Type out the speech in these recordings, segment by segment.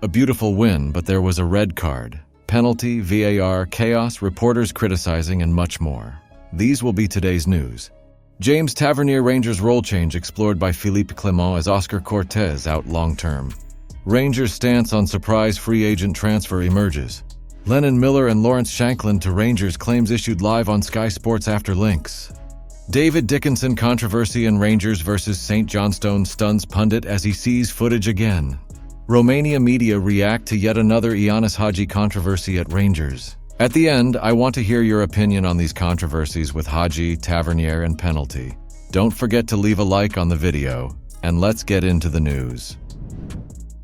A beautiful win, but there was a red card. Penalty, VAR, chaos, reporters criticizing, and much more. These will be today's news. James Tavernier Rangers role change explored by Philippe Clement as Oscar Cortez out long-term. Rangers stance on surprise free agent transfer emerges. Lennon Miller and Lawrence Shankland to Rangers claims issued live on Sky Sports after links. David Dickinson controversy in Rangers versus St. Johnstone stuns pundit as he sees footage again. Romania media react to yet another Ioannis Hagi controversy at Rangers. At the end, I want to hear your opinion on these controversies with Hagi, Tavernier, and penalty. Don't forget to leave a like on the video, and let's get into the news.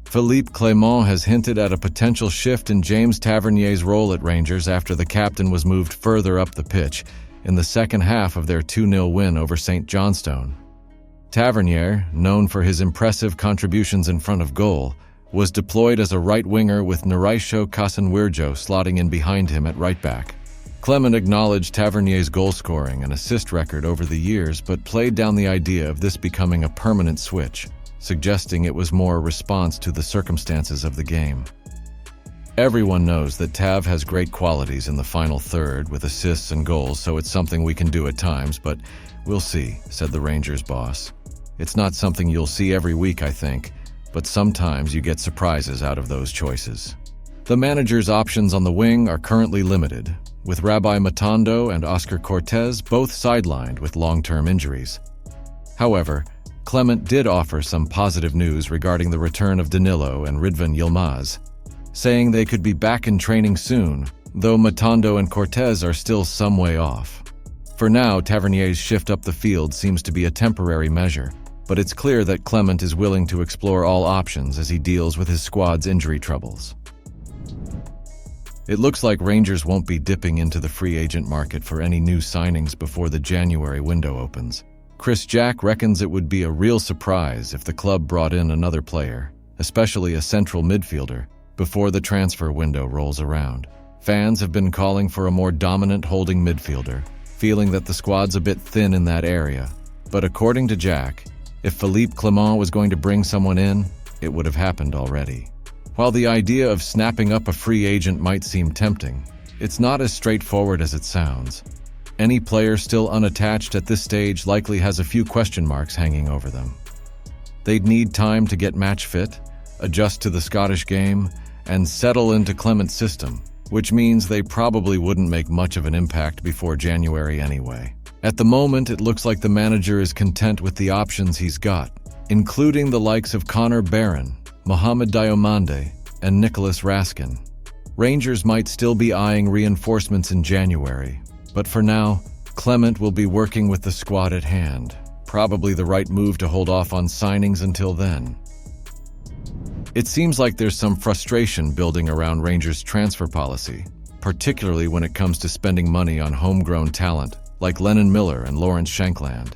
Philippe Clement has hinted at a potential shift in James Tavernier's role at Rangers after the captain was moved further up the pitch in the second half of their 2-0 win over St. Johnstone. Tavernier, known for his impressive contributions in front of goal, was deployed as a right winger with Naraisho Kasanwirjo slotting in behind him at right back. Clement acknowledged Tavernier's goal-scoring and assist record over the years but played down the idea of this becoming a permanent switch, suggesting it was more a response to the circumstances of the game. Everyone knows that Tav has great qualities in the final third with assists and goals, so it's something we can do at times, but we'll see, said the Rangers boss. It's not something you'll see every week, I think, but sometimes you get surprises out of those choices. The manager's options on the wing are currently limited, with Rabbi Matondo and Oscar Cortez both sidelined with long-term injuries. However, Clement did offer some positive news regarding the return of Danilo and Ridvan Yilmaz, saying they could be back in training soon, though Matondo and Cortez are still some way off. For now, Tavernier's shift up the field seems to be a temporary measure, but it's clear that Clement is willing to explore all options as he deals with his squad's injury troubles. It looks like Rangers won't be dipping into the free agent market for any new signings before the January window opens. Chris Jack reckons it would be a real surprise if the club brought in another player, especially a central midfielder, before the transfer window rolls around. Fans have been calling for a more dominant holding midfielder, feeling that the squad's a bit thin in that area. But according to Jack, if Philippe Clement was going to bring someone in, it would have happened already. While the idea of snapping up a free agent might seem tempting, it's not as straightforward as it sounds. Any player still unattached at this stage likely has a few question marks hanging over them. They'd need time to get match fit, adjust to the Scottish game, and settle into Clement's system, which means they probably wouldn't make much of an impact before January anyway. At the moment, it looks like the manager is content with the options he's got, including the likes of Connor Barron, Mohamed Diomande, and Nicholas Raskin. Rangers might still be eyeing reinforcements in January, but for now, Clement will be working with the squad at hand. Probably the right move to hold off on signings until then. It seems like there's some frustration building around Rangers' transfer policy, particularly when it comes to spending money on homegrown talent like Lennon Miller and Lawrence Shankland.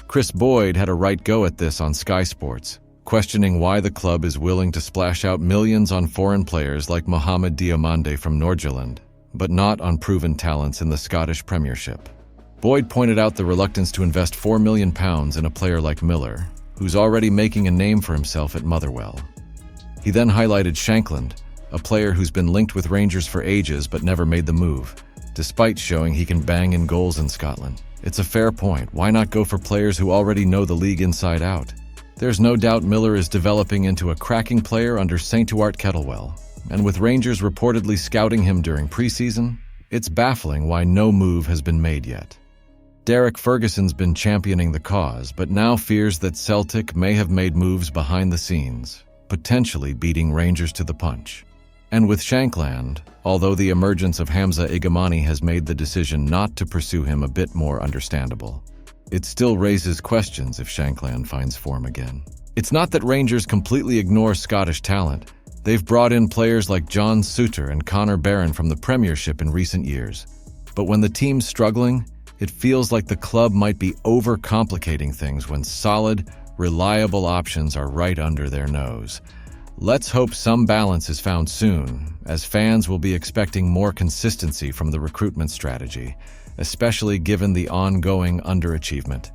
Chris Boyd had a right go at this on Sky Sports, questioning why the club is willing to splash out millions on foreign players like Mohamed Diomande from Nordsjælland, but not on proven talents in the Scottish Premiership. Boyd pointed out the reluctance to invest £4 million in a player like Miller, who's already making a name for himself at Motherwell. He then highlighted Shankland, a player who's been linked with Rangers for ages but never made the move, despite showing he can bang in goals in Scotland. It's a fair point. Why not go for players who already know the league inside out? There's no doubt Miller is developing into a cracking player under St. Duart Kettlewell, and with Rangers reportedly scouting him during preseason, it's baffling why no move has been made yet. Derek Ferguson's been championing the cause, but now fears that Celtic may have made moves behind the scenes, potentially beating Rangers to the punch. And with Shankland, although the emergence of Hamza Igamani has made the decision not to pursue him a bit more understandable, it still raises questions if Shankland finds form again. It's not that Rangers completely ignore Scottish talent. They've brought in players like John Souttar and Connor Barron from the Premiership in recent years. But when the team's struggling, it feels like the club might be overcomplicating things when solid, reliable options are right under their nose. Let's hope some balance is found soon, as fans will be expecting more consistency from the recruitment strategy, especially given the ongoing underachievement.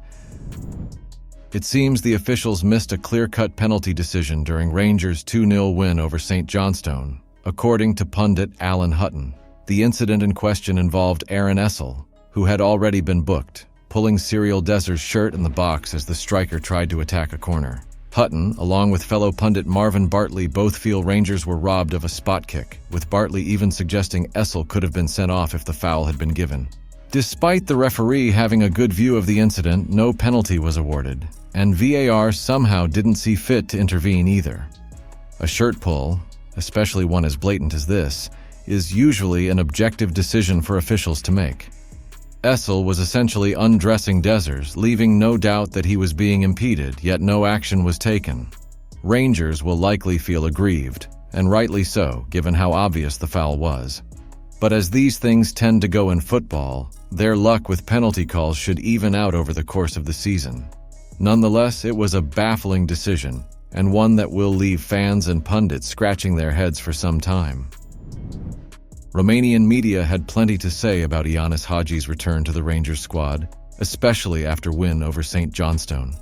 It seems the officials missed a clear-cut penalty decision during Rangers' 2-0 win over St. Johnstone, according to pundit Alan Hutton. The incident in question involved Aaron Essel, who had already been booked, pulling Cyril Deser's shirt in the box as the striker tried to attack a corner. Hutton, along with fellow pundit Marvin Bartley, both feel Rangers were robbed of a spot kick, with Bartley even suggesting Essel could have been sent off if the foul had been given. Despite the referee having a good view of the incident, no penalty was awarded, and VAR somehow didn't see fit to intervene either. A shirt pull, especially one as blatant as this, is usually an objective decision for officials to make. Essel was essentially undressing Desers, leaving no doubt that he was being impeded, yet no action was taken. Rangers will likely feel aggrieved, and rightly so, given how obvious the foul was. But as these things tend to go in football, their luck with penalty calls should even out over the course of the season. Nonetheless, it was a baffling decision, and one that will leave fans and pundits scratching their heads for some time. Romanian media had plenty to say about Ioannis Hagi's return to the Rangers squad, especially after win over St. Johnstone.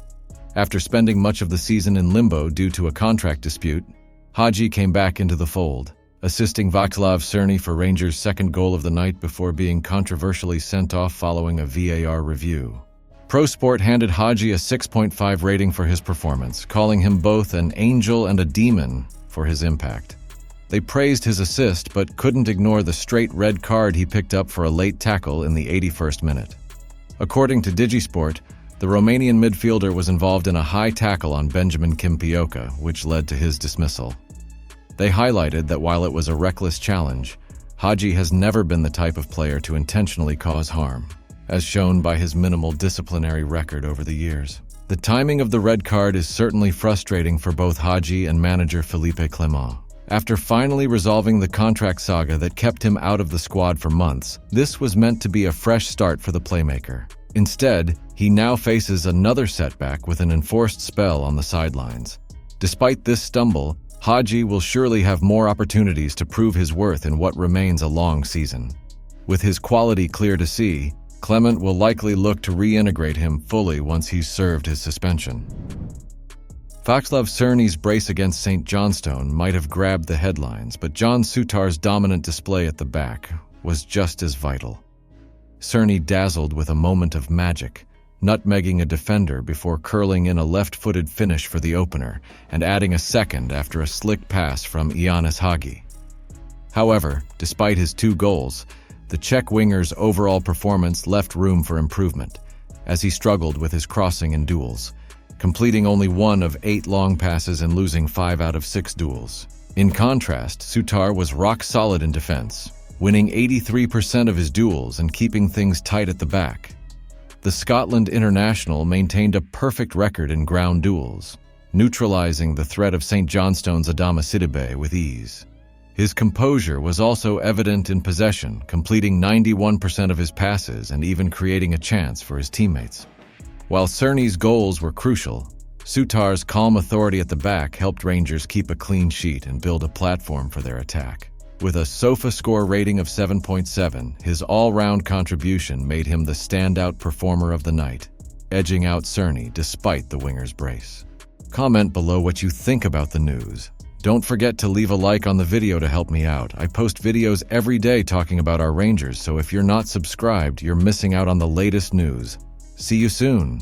After spending much of the season in limbo due to a contract dispute, Hagi came back into the fold, assisting Václav Cerny for Rangers' second goal of the night before being controversially sent off following a VAR review. ProSport handed Hagi a 6.5 rating for his performance, calling him both an angel and a demon for his impact. They praised his assist but couldn't ignore the straight red card he picked up for a late tackle in the 81st minute. According to Digisport, the Romanian midfielder was involved in a high tackle on Benjamin Kimpioca, which led to his dismissal. They highlighted that while it was a reckless challenge, Hagi has never been the type of player to intentionally cause harm, as shown by his minimal disciplinary record over the years. The timing of the red card is certainly frustrating for both Hagi and manager Philippe Clement. After finally resolving the contract saga that kept him out of the squad for months, this was meant to be a fresh start for the playmaker. Instead, he now faces another setback with an enforced spell on the sidelines. Despite this stumble, Hagi will surely have more opportunities to prove his worth in what remains a long season. With his quality clear to see, Clement will likely look to reintegrate him fully once he's served his suspension. Václav Cerny's brace against St. Johnstone might have grabbed the headlines, but John Sutar's dominant display at the back was just as vital. Cerny dazzled with a moment of magic, nutmegging a defender before curling in a left-footed finish for the opener and adding a second after a slick pass from Ioannis Hagi. However, despite his 2 goals, the Czech winger's overall performance left room for improvement, as he struggled with his crossing and duels, completing only 1 of 8 long passes and losing 5 out of 6 duels. In contrast, Sutar was rock solid in defense, winning 83% of his duels and keeping things tight at the back. The Scotland international maintained a perfect record in ground duels, neutralizing the threat of St. Johnstone's Adama Sidibe with ease. His composure was also evident in possession, completing 91% of his passes and even creating a chance for his teammates. While Cerny's goals were crucial, Sutar's calm authority at the back helped Rangers keep a clean sheet and build a platform for their attack. With a SofaScore rating of 7.7, his all-round contribution made him the standout performer of the night, edging out Cerny despite the winger's brace. Comment below what you think about the news. Don't forget to leave a like on the video to help me out. I post videos every day talking about our Rangers, so if you're not subscribed, you're missing out on the latest news. See you soon.